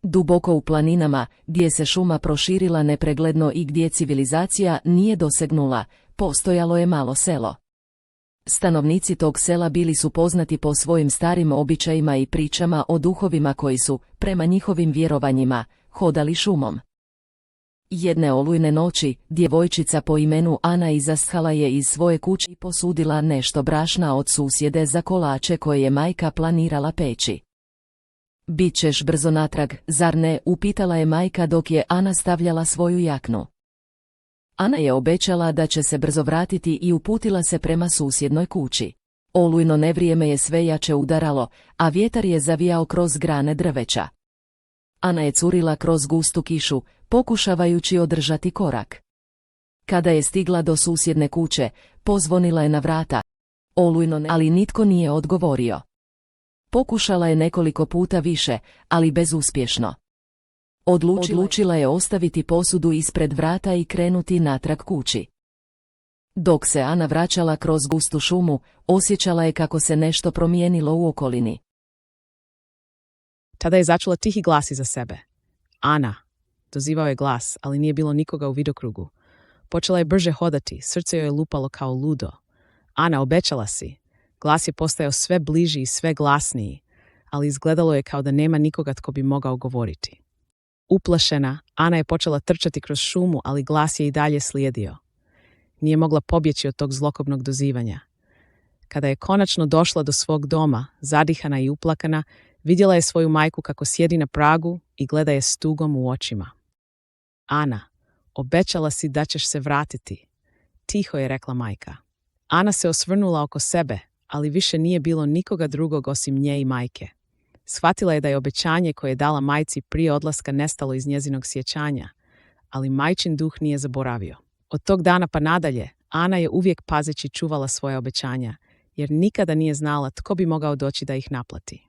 Duboko u planinama, gdje se šuma proširila nepregledno i gdje civilizacija nije dosegnula, postojalo je malo selo. Stanovnici tog sela bili su poznati po svojim starim običajima i pričama o duhovima koji su, prema njihovim vjerovanjima, hodali šumom. Jedne olujne noći, djevojčica po imenu Ana izaskala je iz svoje kuće i posudila nešto brašna od susjede za kolače koje je majka planirala peći. Bit ćeš brzo natrag, zar ne, upitala je majka dok je Ana stavljala svoju jaknu. Ana je obećala da će se brzo vratiti i uputila se prema susjednoj kući. Olujno nevrijeme je sve jače udaralo, a vjetar je zavijao kroz grane drveća. Ana je curila kroz gustu kišu, pokušavajući održati korak. Kada je stigla do susjedne kuće, pozvonila je na vrata. Ali nitko nije odgovorio. Pokušala je nekoliko puta više, ali bezuspješno. Odlučila je ostaviti posudu ispred vrata i krenuti natrag kući. Dok se Ana vraćala kroz gustu šumu, osjećala je kako se nešto promijenilo u okolini. Tada je začula tihi glas iza sebe. Ana. Dozivao je glas, ali nije bilo nikoga u vidokrugu. Počela je brže hodati, srce joj je lupalo kao ludo. Ana, obećala si. Glas je postajao sve bliži i sve glasniji, ali izgledalo je kao da nema nikoga tko bi mogao govoriti. Uplašena, Ana je počela trčati kroz šumu, ali glas je i dalje slijedio. Nije mogla pobjeći od tog zlokobnog dozivanja. Kada je konačno došla do svog doma, zadihana i uplakana, vidjela je svoju majku kako sjedi na pragu i gleda je s tugom u očima. Ana, obećala si da ćeš se vratiti, tiho je rekla majka. Ana se osvrnula oko sebe, ali više nije bilo nikoga drugog osim nje i majke. Shvatila je da je obećanje koje je dala majci prije odlaska nestalo iz njezinog sjećanja, ali majčin duh nije zaboravio. Od tog dana pa nadalje, Ana je uvijek pazeći čuvala svoje obećanja, jer nikada nije znala tko bi mogao doći da ih naplati.